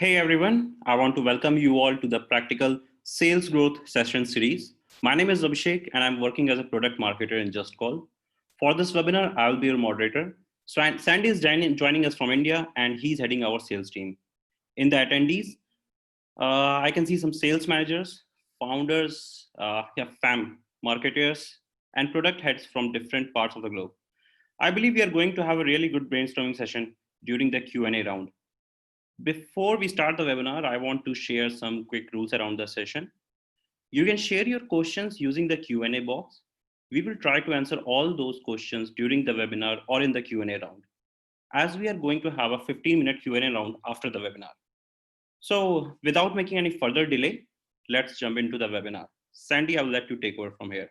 Hey everyone, I want to welcome you all to the Practical Sales Growth Session series. My name is Abhishek and I'm working as a product marketer in JustCall. For this webinar, I'll be your moderator. Sandy is joining us from India and he's heading our sales team. In the attendees, I can see some sales managers, founders, FAM marketers, and product heads from different parts of the globe. I believe we are going to have a really good brainstorming session during the Q&A round. Before we start the webinar, I want to share some quick rules around the session. You can share your questions using the Q&A box. We will try to answer all those questions during the webinar or in the Q&A round, as we are going to have a 15-minute Q&A round after the webinar. So without making any further delay, let's jump into the webinar. Sandy, I will let you take over from here.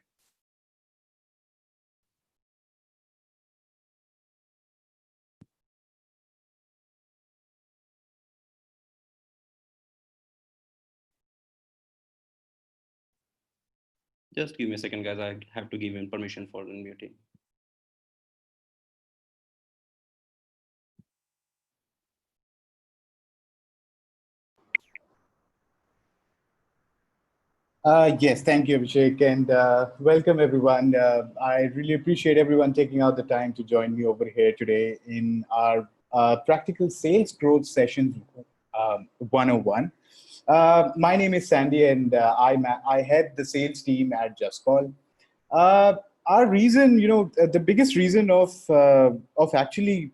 Just give me a second, guys. I have to give you permission for unmuting. Yes, thank you, Abhishek, and welcome everyone. I really appreciate everyone taking out the time to join me over here today in our Practical Sales Growth Session 101. My name is Sandy, and I head the sales team at JustCall. Our reason, the biggest reason of actually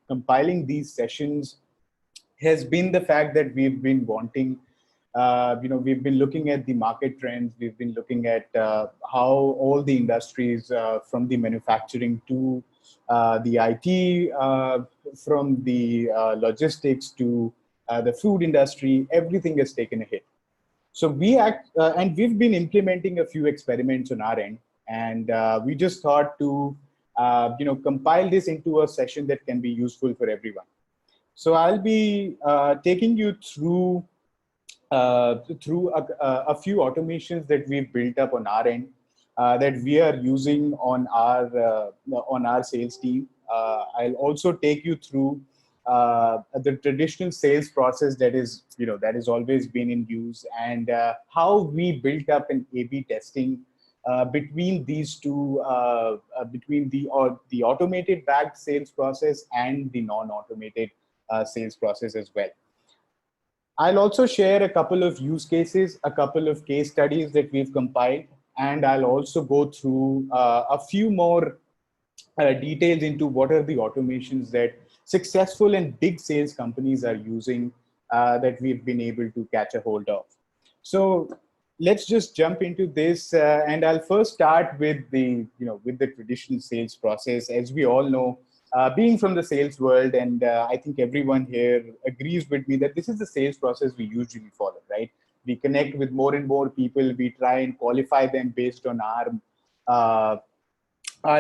compiling these sessions has been the fact that we've been wanting. We've been looking at the market trends. We've been looking at how all the industries, from the manufacturing to the IT, from the logistics to the food industry, everything has taken a hit. So and we've been implementing a few experiments on our end, and we just thought to, compile this into a session that can be useful for everyone. So I'll be taking you through a few automations that we've built up on our end that we are using on our sales team. I'll also take you through the traditional sales process that has always been in use, and how we built up an A/B testing between these two, between the automated backed sales process and the non-automated sales process as well. I'll also share a couple of use cases, a couple of case studies that we've compiled, and I'll also go through a few more details into what are the automations that successful and big sales companies are using that we've been able to catch a hold of. So let's just jump into this, and I'll first start with the traditional sales process. As we all know, being from the sales world, and I think everyone here agrees with me that this is the sales process we usually follow, right? We connect with more and more people. We try and qualify them based on our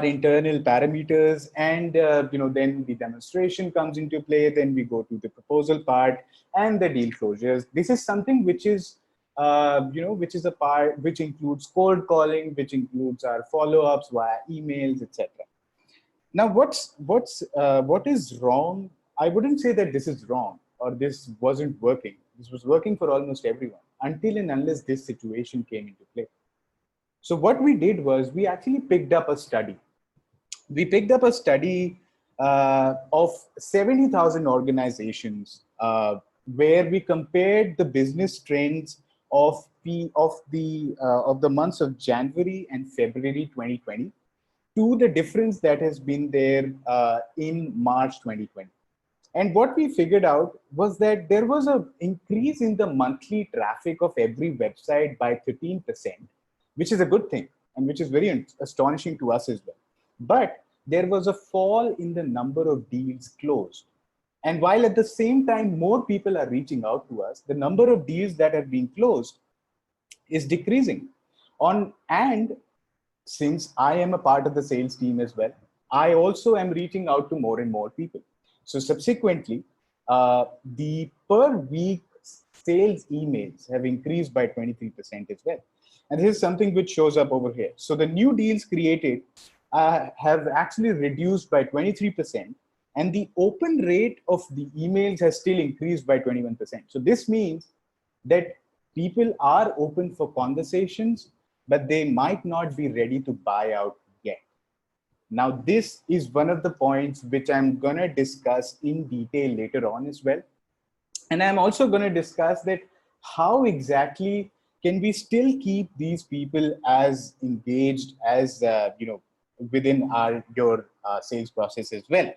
internal parameters, and then the demonstration comes into play. Then we go to the proposal part and the deal closures. This is something which is which is a part which includes cold calling, which includes our follow-ups via emails, etc. Now, what is wrong? I wouldn't say that this is wrong or this wasn't working. This was working for almost everyone until and unless this situation came into play. So what we did was we actually picked up a study. We picked up a study of 70,000 organizations where we compared the business trends of the months of January and February 2020 to the difference that has been there in March 2020. And what we figured out was that there was an increase in the monthly traffic of every website by 13%, which is a good thing and which is very astonishing to us as well. But there was a fall in the number of deals closed. And while at the same time, more people are reaching out to us, the number of deals that have been closed is decreasing. And since I am a part of the sales team as well, I also am reaching out to more and more people. So subsequently, the per week sales emails have increased by 23% as well. And this is something which shows up over here. So the new deals created have actually reduced by 23%, and the open rate of the emails has still increased by 21%. So this means that people are open for conversations, but they might not be ready to buy out yet. Now, this is one of the points which I'm going to discuss in detail later on as well. And I'm also going to discuss that how exactly can we still keep these people as engaged as, within your sales process as well.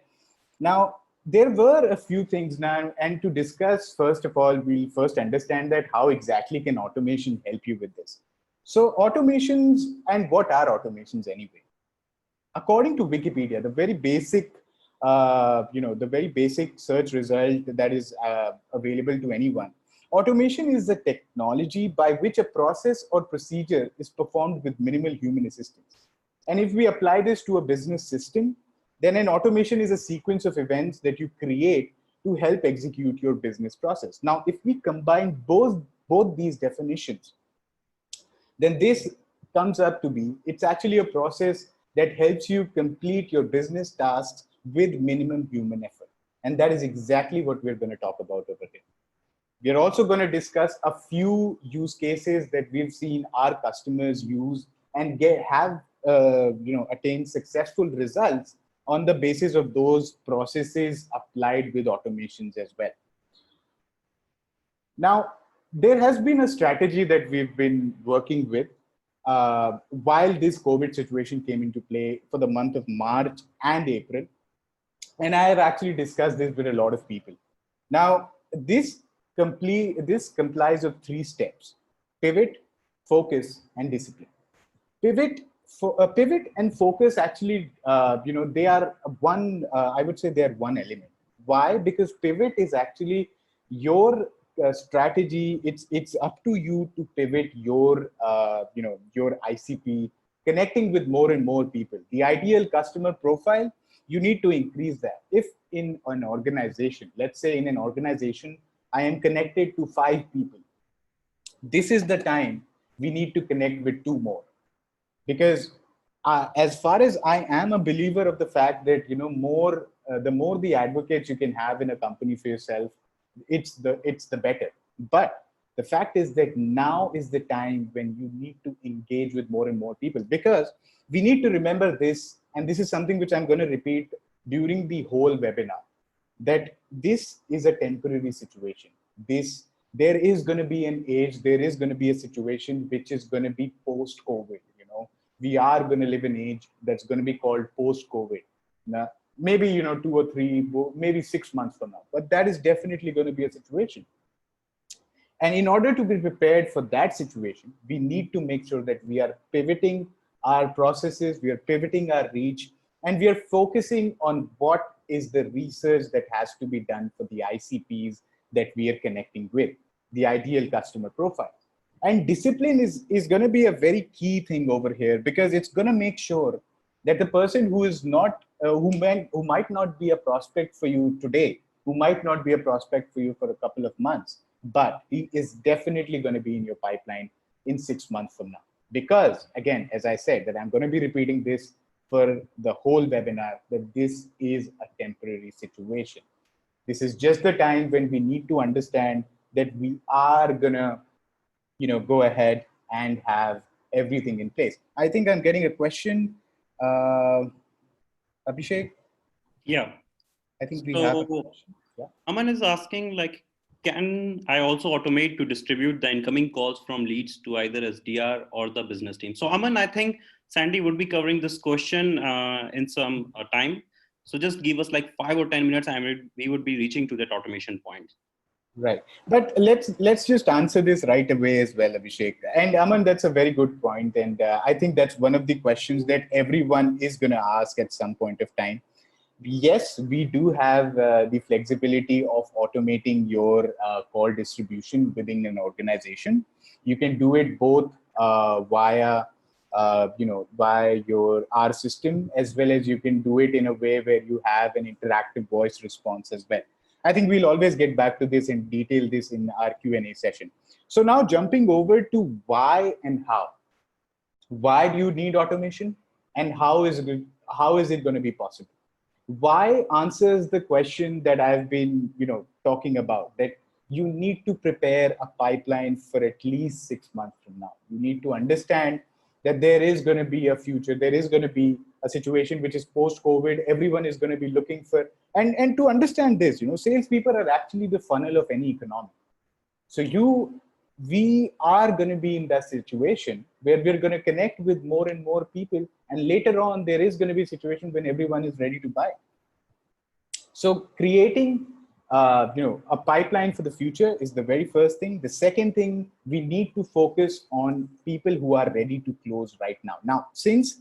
Now, there were a few things now, and to discuss, first of all, we'll first understand that how exactly can automation help you with this. So automations, and what are automations anyway? According to Wikipedia, the very basic search result that is available to anyone, automation is the technology by which a process or procedure is performed with minimal human assistance. And if we apply this to a business system, then an automation is a sequence of events that you create to help execute your business process. Now, if we combine both these definitions, then this comes up to be, it's actually a process that helps you complete your business tasks with minimum human effort. And that is exactly what we're going to talk about over here. We're also going to discuss a few use cases that we've seen our customers use and have attained successful results on the basis of those processes applied with automations as well. Now, there has been a strategy that we've been working with while this COVID situation came into play for the month of March and April. And I have actually discussed this with a lot of people. Now, this complies of 3 steps: pivot, focus, and discipline. Pivot and focus actually, they are I would say they are one element. Why? Because pivot is actually your strategy. It's up to you to pivot your ICP, connecting with more and more people. The ideal customer profile, you need to increase that. If in an organization, let's say in an organization, I am connected to 5 people, this is the time we need to connect with 2 more. Because as far as I am a believer of the fact that, the more the advocates you can have in a company for yourself, it's the better. But the fact is that now is the time when you need to engage with more and more people, because we need to remember this, and this is something which I'm going to repeat during the whole webinar, that this is a temporary situation. There is going to be an age, there is going to be a situation which is going to be post-COVID. We are going to live in an age that's going to be called post-COVID. Now, maybe 2 or 3, maybe 6 months from now, but that is definitely going to be a situation. And in order to be prepared for that situation, we need to make sure that we are pivoting our processes, we are pivoting our reach, and we are focusing on what is the research that has to be done for the ICPs that we are connecting with, the ideal customer profile. And discipline is going to be a very key thing over here, because it's going to make sure that the person who is not, who might not be a prospect for you today, who might not be a prospect for you for a couple of months, but he is definitely going to be in your pipeline in 6 months from now. Because again, as I said, that I'm going to be repeating this for the whole webinar, that this is a temporary situation. This is just the time when we need to understand that we are going to go ahead and have everything in place. I think I'm getting a question. Abhishek? Yeah. I think we have a question. Yeah. Aman is asking, can I also automate to distribute the incoming calls from leads to either SDR or the business team? So Aman, I think Sandy would be covering this question in some time. So just give us 5 or 10 minutes and we would be reaching to that automation point. Right. But let's just answer this right away as well, Abhishek. And Aman, that's a very good point. And I think that's one of the questions that everyone is going to ask at some point of time. Yes, we do have the flexibility of automating your call distribution within an organization. You can do it both via our system, as well as you can do it in a way where you have an interactive voice response as well. I think we'll always get back to this and detail this in our Q&A session. So now jumping over to why and how. Why do you need automation, and how is it going to be possible? Why answers the question that I've been, talking about, that you need to prepare a pipeline for at least 6 months from now. You need to understand that there is going to be a future. There is going to be a situation which is post-COVID. Everyone is going to be looking for, and to understand this, salespeople are actually the funnel of any economy. So we are going to be in that situation where we're going to connect with more and more people, and later on there is going to be a situation when everyone is ready to buy. So creating a pipeline for the future is the very first thing. The second thing, we need to focus on people who are ready to close right now. Now, since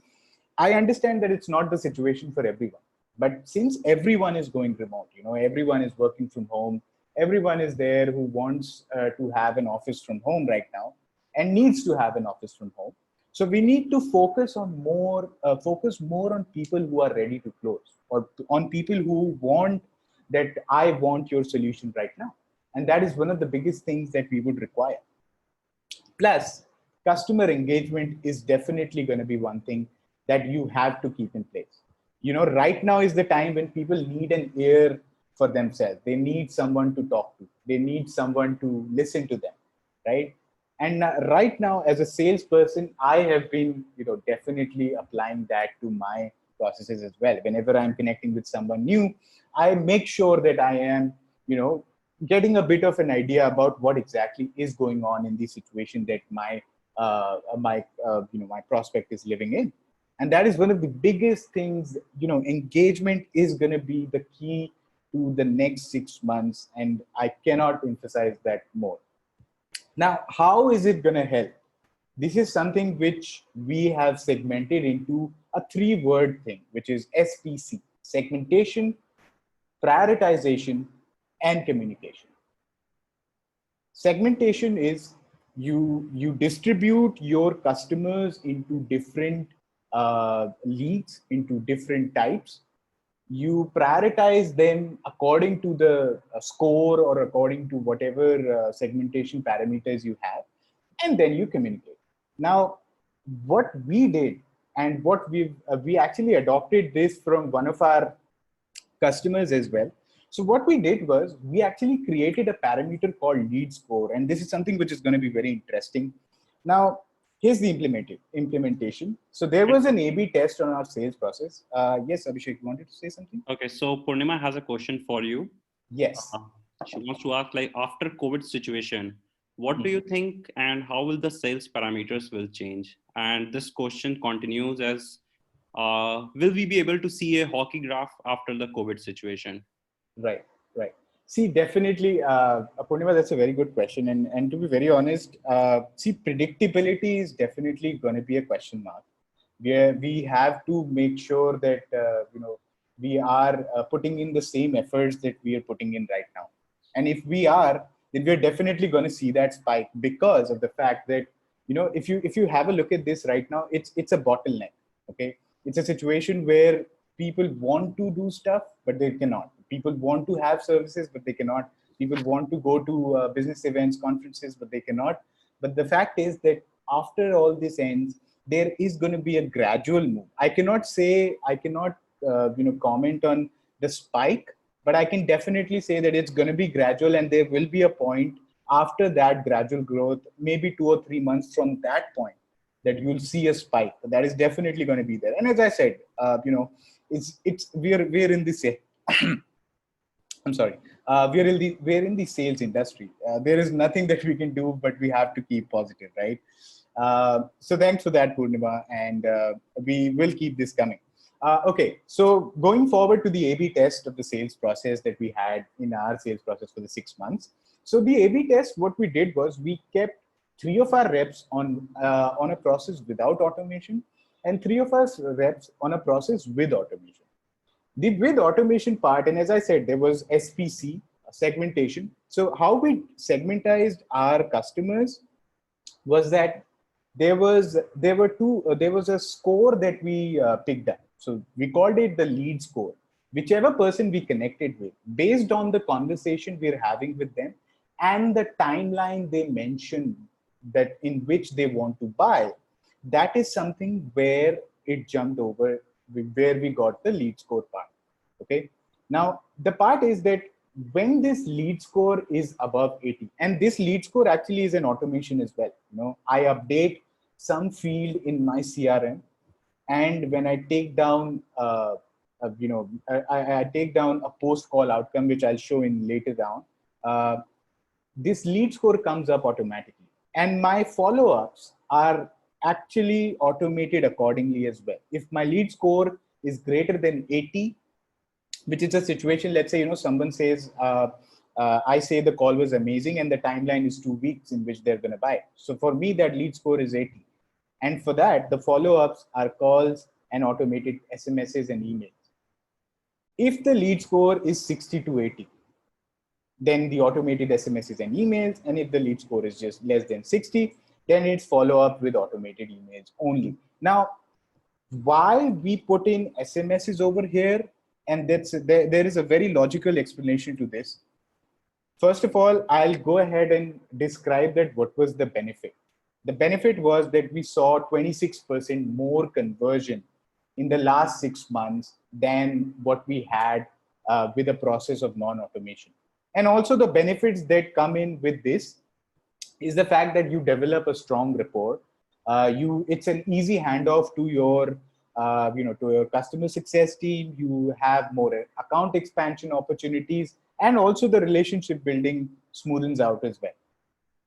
I understand that it's not the situation for everyone, but since everyone is going remote, everyone is working from home, everyone is there who wants to have an office from home right now and needs to have an office from home. So we need to focus more on people who are ready to close, or on people who want that I want your solution right now. And that is one of the biggest things that we would require. Plus, customer engagement is definitely going to be one thing that you have to keep in place. Right now is the time when people need an ear for themselves. They need someone to talk to. They need someone to listen to them, right? And right now, as a salesperson, I have been, definitely applying that to my processes as well. Whenever I'm connecting with someone new, I make sure that I am, getting a bit of an idea about what exactly is going on in the situation that my prospect is living in. And that is one of the biggest things. Engagement is going to be the key to the next 6 months, and I cannot emphasize that more. Now, how is it going to help? This is something which we have segmented into a 3-word thing, which is SPC: segmentation, prioritization, and communication. Segmentation is you distribute your customers into different leads, into different types. You prioritize them according to the score, or according to whatever segmentation parameters you have, and then you communicate. Now, what we did, and what we actually adopted this from one of our customers as well. So what we did was, we actually created a parameter called lead score, and this is something which is going to be very interesting. Now, here's the implementation. So there was an A/B test on our sales process. Yes, Abhishek, you wanted to say something? Okay, so Purnima has a question for you. Yes. She wants to ask, like, after COVID situation, what do you think, and how will the sales parameters will change? And this question continues as, will we be able to see a hockey graph after the COVID situation? Right, right. See, definitely, Purnima, that's a very good question. And to be very honest, see, predictability is definitely going to be a question mark. We have to make sure that, we are putting in the same efforts that we are putting in right now. And if we are, then we're definitely going to see that spike, because of the fact that, if you have a look at this right now, it's a bottleneck. Okay. It's a situation where people want to do stuff, but they cannot. People want to have services, but they cannot. People want to go to business events, conferences, but they cannot. But the fact is that after all this ends, there is going to be a gradual move. I cannot comment on the spike, but I can definitely say that it's going to be gradual, and there will be a point after that gradual growth, maybe 2 or 3 months from that point, that you'll see a spike. That is definitely going to be there. And as I said, we're in this. I'm sorry. We're in the sales industry. There is nothing that we can do, but we have to keep positive, right? So thanks for that, Purnima, and we will keep this coming. Okay, so going forward to the A/B test of the sales process that we had in our sales process for the 6 months. So the A/B test, what we did was, we kept 3 of our reps on a process without automation, and 3 of us reps on a process with automation. The with automation part, and as I said, there was SPC, segmentation. So how we segmentized our customers was that there was a score that we picked up. So we called it the lead score. Whichever person we connected with, based on the conversation we're having with them and the timeline they mentioned that in which they want to buy, that is something where it jumped over, where we got the lead score part. Okay. Now, the part is that when this lead score is above 80, and this lead score actually is an automation as well. I update some field in my CRM, and when I take down, I take down a post call outcome, which I'll show in later down. This lead score comes up automatically, and my follow-ups are actually automated accordingly as well. If my lead score is greater than 80, which is a situation, let's say, someone says, I say the call was amazing and the timeline is 2 weeks in which they're going to buy. So for me, that lead score is 80. And for that, the follow-ups are calls and automated SMSs and emails. If the lead score is 60 to 80, then the automated SMSs and emails. And if the lead score is just less than 60, then it's follow-up with automated emails only. Now, why we put in SMSs over here, and there is a very logical explanation to this. First of all, I'll go ahead and describe that what was the benefit. The benefit was that we saw 26% more conversion in the last 6 months than what we had with the process of non-automation. And also the benefits that come in with this is the fact that you develop a strong rapport. It's an easy handoff to your to your customer success team. You have more account expansion opportunities, and also the relationship building smoothens out as well.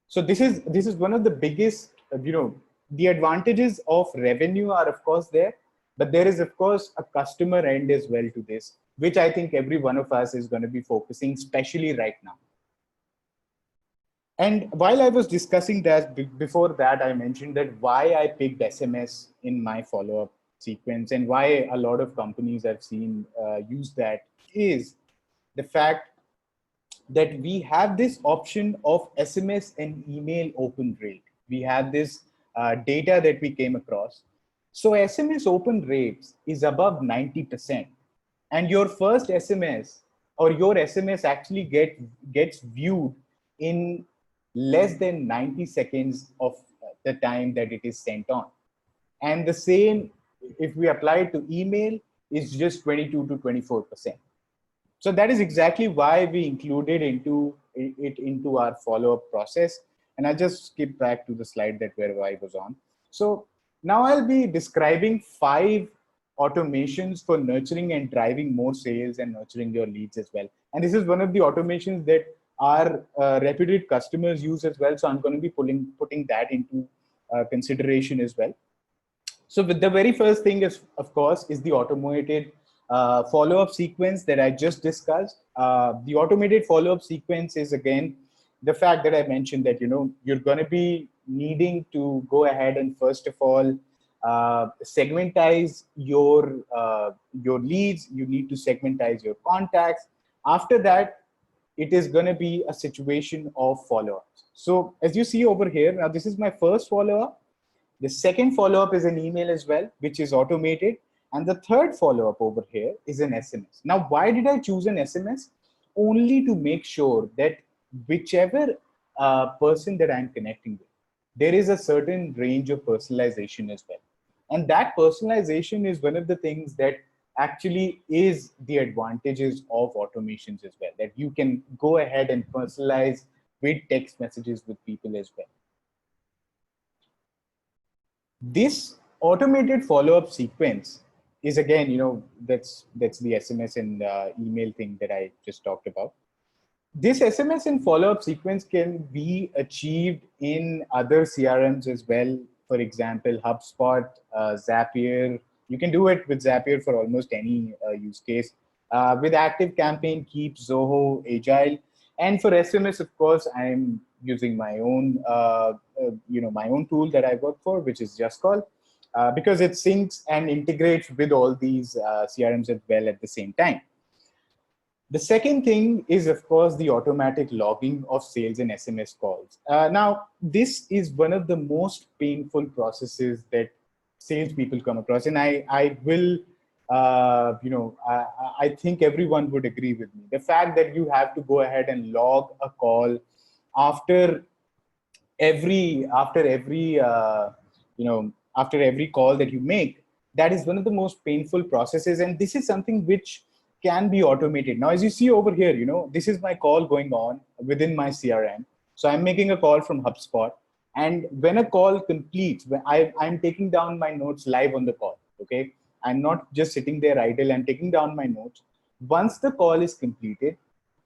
So this is one of the biggest, the advantages of revenue are of course there, but there is of course a customer end as well to this, which I think every one of us is going to be focusing, especially right now. And while I was discussing that, before that, I mentioned that why I picked SMS in my follow-up sequence and why a lot of companies I've seen use that is the fact that we have this option of SMS and email open rate. We have this data that we came across. So SMS open rates is above 90%. And your first SMS or your SMS actually gets viewed in less than 90 seconds of the time that it is sent on. And the same, if we apply it to email, is just 22 to 24%. So that is exactly why we included it into our follow-up process. And I'll just skip back to the slide where I was on. So now I'll be describing 5 automations for nurturing and driving more sales and nurturing your leads as well. And this is one of the automations that our reputed customers use as well. So I'm going to be putting that into consideration as well. So with the very first thing is, of course, is the automated follow-up sequence that I just discussed. The automated follow-up sequence is, again, the fact that I mentioned that, you're going to be needing to go ahead and first of all, segmentize your leads. You need to segmentize your contacts. After that, it is going to be a situation of follow-ups. So as you see over here, now this is my first follow-up. The second follow-up is an email as well, which is automated. And the third follow-up over here is an SMS. Now, why did I choose an SMS? Only to make sure that whichever person that I'm connecting with, there is a certain range of personalization as well. And that personalization is one of the things that actually is the advantages of automations as well, that you can go ahead and personalize with text messages with people as well. This automated follow-up sequence is, again, that's the SMS and email thing that I just talked about. This SMS and follow-up sequence can be achieved in other CRMs as well. For example, HubSpot, Zapier. You can do it with Zapier for almost any use case. With ActiveCampaign, Keep, Zoho, Agile. And for SMS, of course, I'm using my own, my own tool that I work for, which is JustCall, because it syncs and integrates with all these CRMs as well at the same time. The second thing is, of course, the automatic logging of sales and SMS calls. Now, this is one of the most painful processes that salespeople come across, and I will, I think everyone would agree with me. The fact that you have to go ahead and log a call after every call that you make, that is one of the most painful processes, and this is something which can be automated. Now, as you see over here, this is my call going on within my CRM. So I'm making a call from HubSpot. And when a call completes, when I'm taking down my notes live on the call, okay? I'm not just sitting there idle, I'm taking down my notes. Once the call is completed,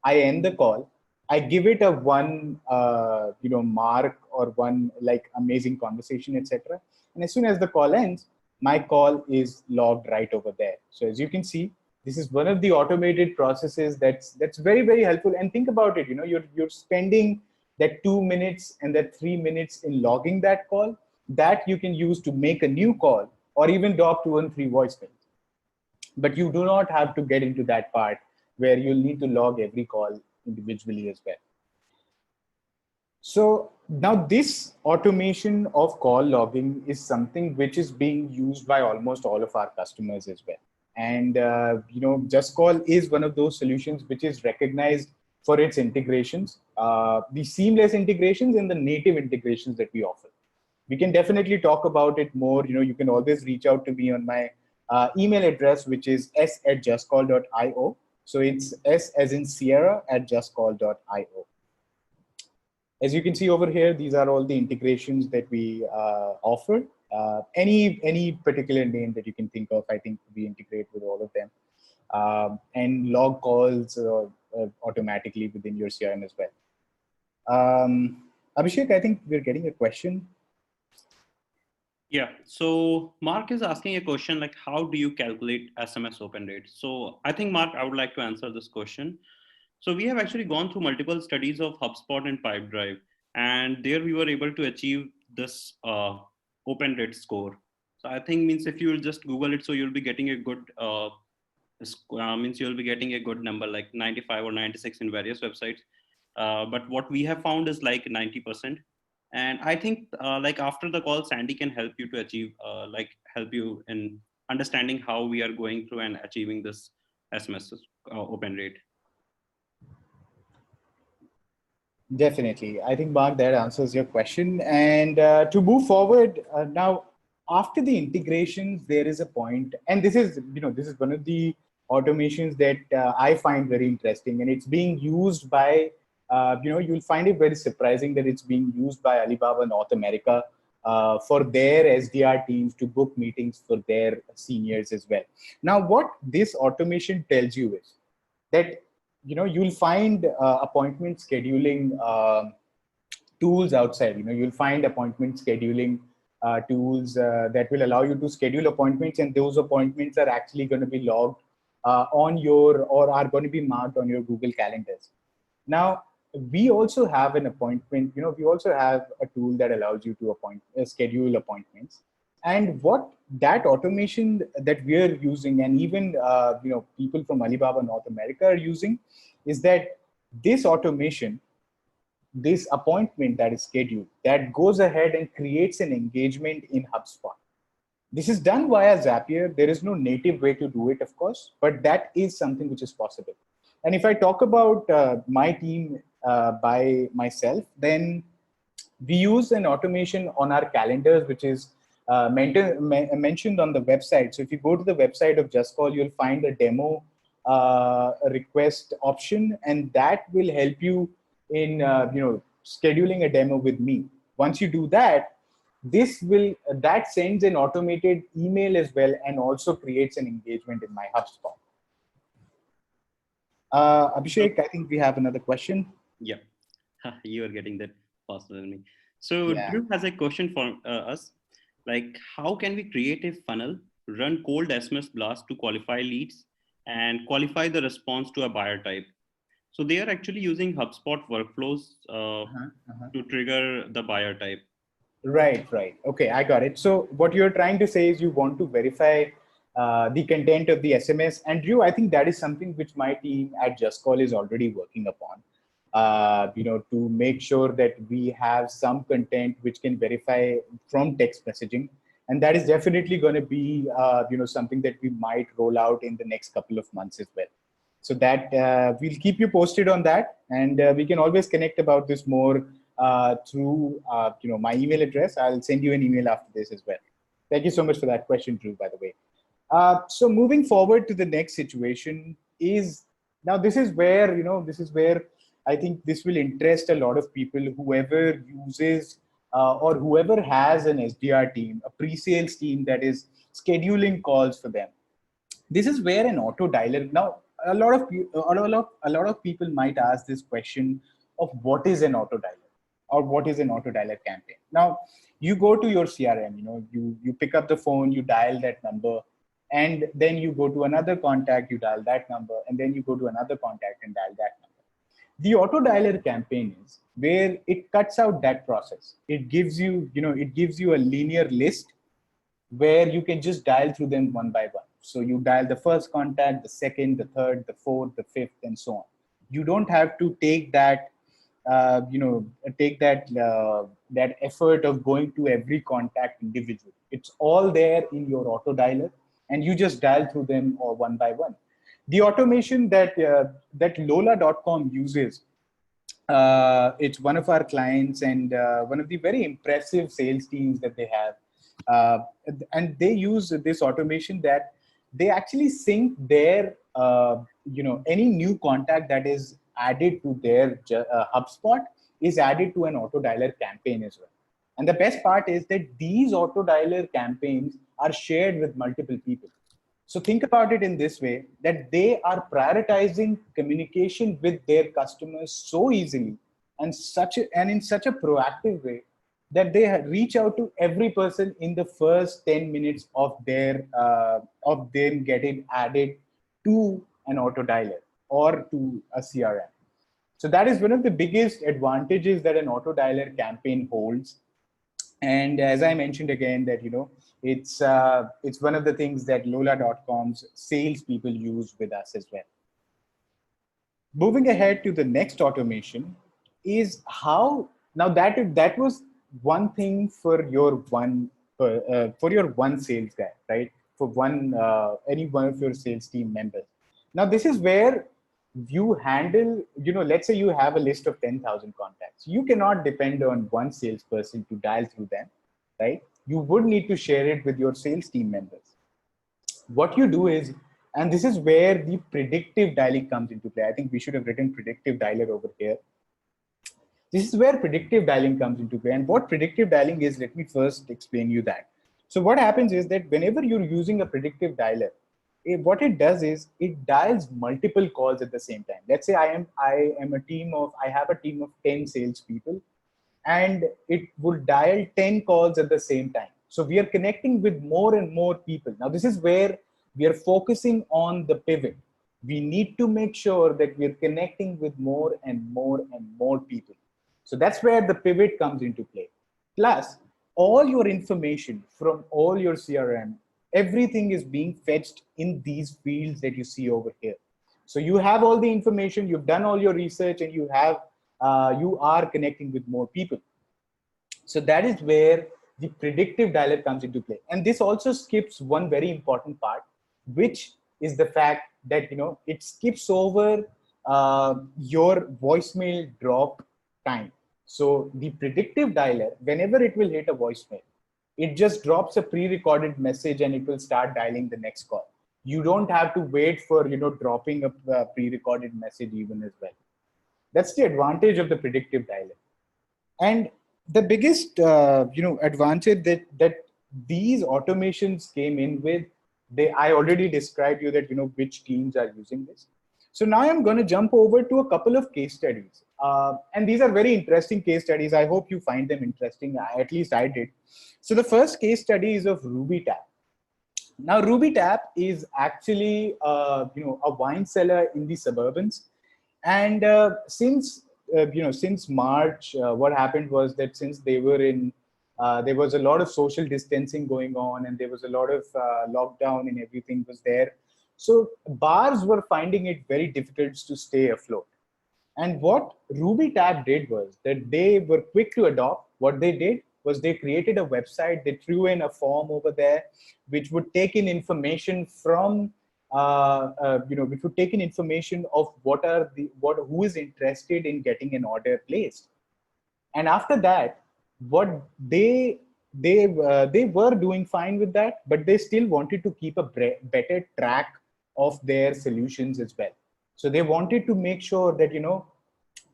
I end the call. I give it a one, mark or one like amazing conversation, etc. And as soon as the call ends, my call is logged right over there. So as you can see, this is one of the automated processes that's very, very helpful. And think about it, you're spending that 2 minutes and that 3 minutes in logging that call that you can use to make a new call or even drop 2 and 3 voicemails. But you do not have to get into that part where you'll need to log every call individually as well. So now this automation of call logging is something which is being used by almost all of our customers as well. And, JustCall is one of those solutions which is recognized for its integrations, the seamless integrations and the native integrations that we offer. We can definitely talk about it more. You can always reach out to me on my email address, which is s@justcall.io. So it's S as in Sierra at justcall.io. As you can see over here, these are all the integrations that we offer. Any particular name that you can think of, I think we integrate with all of them. And log calls automatically within your CRM as well. Abhishek, I think we're getting a question. Yeah, so Mark is asking a question like, how do you calculate SMS open rate? So I think, Mark, I would like to answer this question. So we have actually gone through multiple studies of HubSpot and Pipedrive, and there we were able to achieve this open rate score. So I think means if you will just Google it, so you'll be getting a good means you'll be getting a good number like 95 or 96 in various websites. But what we have found is like 90%. And I think like after the call, Sandy can help you to achieve, help you in understanding how we are going through and achieving this SMS open rate. Definitely. I think, Mark, that answers your question. And to move forward, now, after the integrations, there is a point, and this is one of the automations that I find very interesting, and it's being used by, you'll find it very surprising that it's being used by Alibaba North America for their SDR teams to book meetings for their seniors as well. Now, what this automation tells you is that you'll find appointment scheduling tools outside. You'll find appointment scheduling tools that will allow you to schedule appointments, and those appointments are actually going to be logged on your, or are going to be marked on your Google calendars. Now, we also have an appointment, we also have a tool that allows you to schedule appointments. And what that automation that we are using, and even people from Alibaba North America are using, is that this automation, this appointment that is scheduled, that goes ahead and creates an engagement in HubSpot. This is done via Zapier. There is no native way to do it, of course, but that is something which is possible. And if I talk about my team by myself, then we use an automation on our calendars, which is mentioned on the website. So if you go to the website of JustCall, you'll find a demo request option, and that will help you in scheduling a demo with me. Once you do that, that sends an automated email as well, and also creates an engagement in my HubSpot. Abhishek, I think we have another question. Yeah, you are getting that faster than me. So Yeah. Drew has a question for us. Like, how can we create a funnel, run cold SMS blast to qualify leads, and qualify the response to a buyer type? So they are actually using HubSpot workflows to trigger the buyer type. Right. Okay, I got it. So what you're trying to say is you want to verify the content of the SMS. And Drew, I think that is something which my team at JustCall is already working upon. To make sure that we have some content which can verify from text messaging. And that is definitely going to be, something that we might roll out in the next couple of months as well. So that we'll keep you posted on that. And we can always connect about this more through, my email address. I'll send you an email after this as well. Thank you so much for that question, Drew, by the way. So moving forward to the next situation, is, now this is where, this is where I think this will interest a lot of people, whoever uses or whoever has an SDR team, a pre-sales team that is scheduling calls for them. This is where an auto dialer, now a lot of people might ask this question of what is an auto dialer or what is an auto dialer campaign. Now you go to your CRM, you pick up the phone, you dial that number, and then you go to another contact, you dial that number, and then you go to another contact and dial that number. The auto dialer campaign is where it cuts out that process. It gives you, it gives you a linear list where you can just dial through them one by one. So you dial the first contact, the second, the third, the fourth, the fifth, and so on. You don't have to take that, take that effort of going to every contact individually. It's all there in your auto dialer, and you just dial through them or one by one. The automation that Lola.com uses, it's one of our clients and one of the very impressive sales teams that they have. And they use this automation that they actually sync their, any new contact that is added to their HubSpot is added to an auto dialer campaign as well. And the best part is that these auto dialer campaigns are shared with multiple people. So think about it in this way, that they are prioritizing communication with their customers so easily and in such a proactive way that they reach out to every person in the first 10 minutes of them getting added to an auto dialer or to a CRM. So that is one of the biggest advantages that an auto dialer campaign holds. And as I mentioned again, that it's one of the things that Lola.com's salespeople use with us as well. Moving ahead to the next automation is how, now that was one thing for your one sales guy, right? For any one of your sales team members. Now this is where you handle, let's say you have a list of 10,000 contacts. You cannot depend on one salesperson to dial through them, right? You would need to share it with your sales team members. What you do is, and this is where the predictive dialing comes into play. I think we should have written predictive dialer over here. This is where predictive dialing comes into play. And what predictive dialing is, let me first explain you that. So what happens is that whenever you're using a predictive dialer, what it does is it dials multiple calls at the same time. Let's say I have a team of 10 salespeople, and it will dial 10 calls at the same time. So we are connecting with more and more people. Now this is where we are focusing on the pivot. We need to make sure that we're connecting with more and more and more people. So that's where the pivot comes into play. Plus, all your information from all your CRM, everything is being fetched in these fields that you see over here. So you have all the information, you've done all your research, and you are connecting with more people. So that is where the predictive dialer comes into play. And this also skips one very important part, which is the fact that it skips over your voicemail drop time. So the predictive dialer, whenever it will hit a voicemail, it just drops a pre-recorded message and it will start dialing the next call. You don't have to wait for dropping a pre-recorded message even as well. That's the advantage of the predictive dialer. And the biggest advantage that these automations came in with, I already described you that which teams are using this. So now I'm going to jump over to a couple of case studies. And these are very interesting case studies. I hope you find them interesting. At least I did. So the first case study is of RubyTap. Now RubyTap is actually a wine cellar in the suburbans. And since March, what happened was that since they were in, there was a lot of social distancing going on, and there was a lot of lockdown and everything was there. So bars were finding it very difficult to stay afloat. And what RubyTap did was that they were quick to adopt. What they did was they created a website. They threw in a form over there, which would take in information from, which would take in information of who is interested in getting an order placed. And after that, what they were doing fine with that, but they still wanted to keep a better track of their solutions as well. So they wanted to make sure that,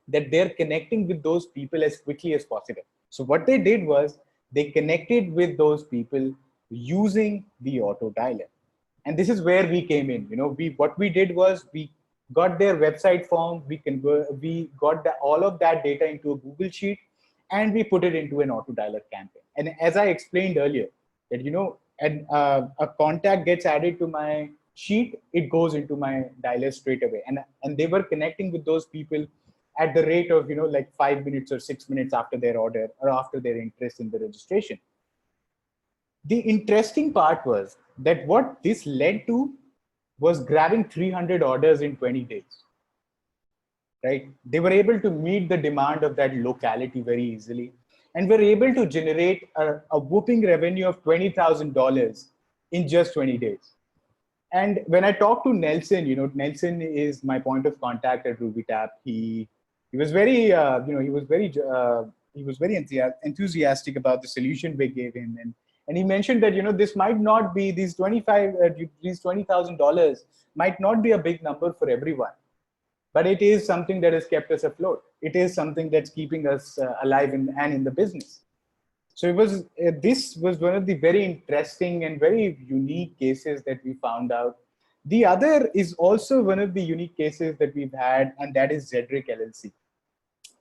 that they're connecting with those people as quickly as possible. So what they did was they connected with those people using the auto dialer. And this is where we came in. What we did was we got their website form, we got all of that data into a Google Sheet, and we put it into an auto dialer campaign. And as I explained earlier, that a contact gets added to my sheet, it goes into my dialer straight away. And they were connecting with those people at the rate of like 5 minutes or 6 minutes after their order or after their interest in the registration. The interesting part was that what this led to was grabbing 300 orders in 20 days, right? They were able to meet the demand of that locality very easily and were able to generate a whooping revenue of $20,000 in just 20 days. And when I talked to Nelson, Nelson is my point of contact at RubyTap. He was very, he was very enthusiastic about the solution we gave him, and he mentioned that this might not be these $20,000 might not be a big number for everyone, but it is something that has kept us afloat. It is something that's keeping us alive and in the business. So this was one of the very interesting and very unique cases that we found out. The other is also one of the unique cases that we've had, and that is Zedric LLC.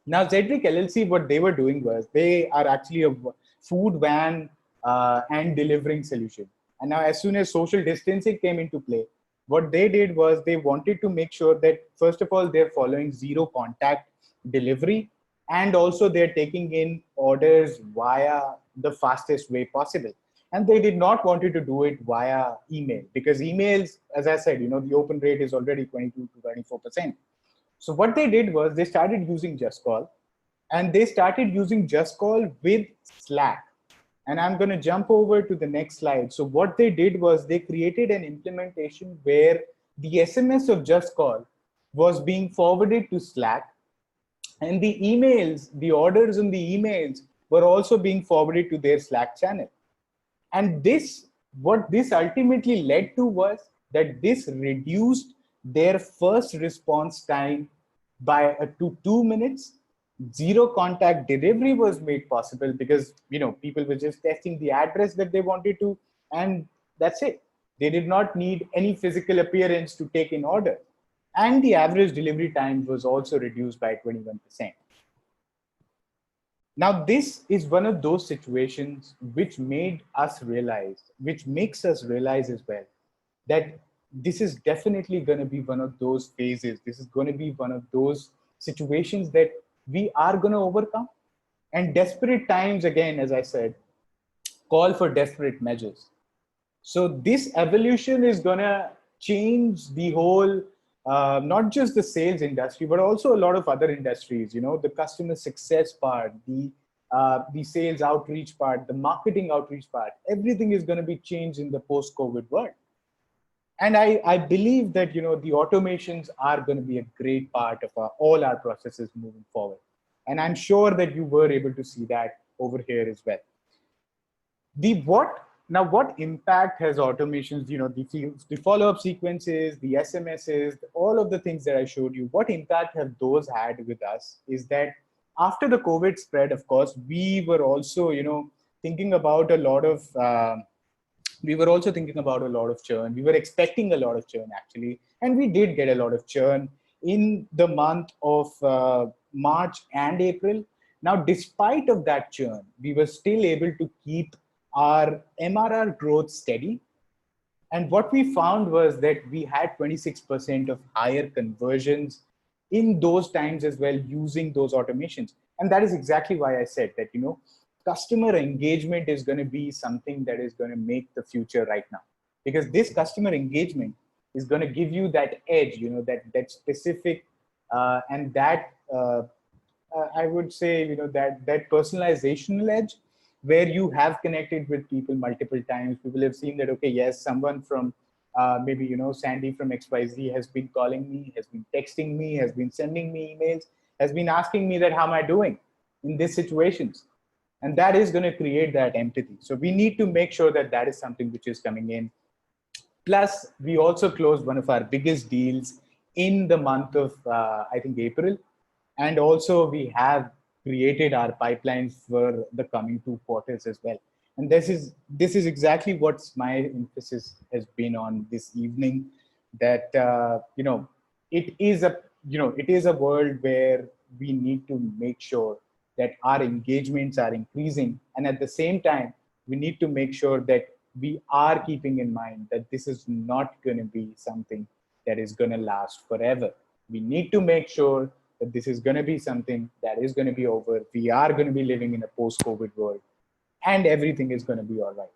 Now, Zedric LLC, what they were doing was they are actually a food van and delivering solution. And now, as soon as social distancing came into play, what they did was they wanted to make sure that, first of all, they're following zero contact delivery, and also they're taking in orders via the fastest way possible. And they did not want to do it via email, because emails, as I said, the open rate is already 22 to 24%. So what they did was they started using JustCall, and they started using JustCall with Slack. And I'm going to jump over to the next slide. So what they did was they created an implementation where the SMS of JustCall was being forwarded to Slack, and the emails, the orders in the emails were also being forwarded to their Slack channel. And what this ultimately led to was that this reduced their first response time to 2 minutes. Zero contact delivery was made possible because people were just testing the address that they wanted to, and that's it. They did not need any physical appearance to take in order. And the average delivery time was also reduced by 21%. Now, this is one of those situations which makes us realize as well that this is definitely going to be one of those phases. This is going to be one of those situations that we are going to overcome. And desperate times, again, as I said, call for desperate measures. So this evolution is going to change the whole, not just the sales industry, but also a lot of other industries, the customer success part, the sales outreach part, the marketing outreach part. Everything is going to be changed in the post-COVID world. And I believe that, the automations are going to be a great part of all our processes moving forward. And I'm sure that you were able to see that over here as well. What impact has automations, the follow-up sequences, the SMSs, all of the things that I showed you, what impact have those had with us is that after the COVID spread, of course, we were also, thinking about a lot of churn. We were expecting a lot of churn, actually. And we did get a lot of churn in the month of March and April. Now, despite of that churn, we were still able to keep our MRR growth steady. And what we found was that we had 26% of higher conversions in those times as well, using those automations. And that is exactly why I said that, customer engagement is going to be something that is going to make the future right now, because this customer engagement is going to give you that edge, that specific and that I would say, that personalizational edge, where you have connected with people multiple times. People have seen that, okay, yes, someone from maybe, Sandy from XYZ has been calling me, has been texting me, has been sending me emails, has been asking me that, how am I doing in these situations? And that is going to create that empathy. So we need to make sure that that is something which is coming in. Plus, we also closed one of our biggest deals in the month of, I think, April. And also, we have created our pipelines for the coming 2 quarters as well. And this is exactly what my emphasis has been on this evening. That it is a it is a world where we need to make sure that our engagements are increasing, and at the same time, we need to make sure that we are keeping in mind that this is not going to be something that is going to last forever. We need to make sure that this is going to be something that is going to be over. We are going to be living in a post-COVID world, and everything is going to be all right.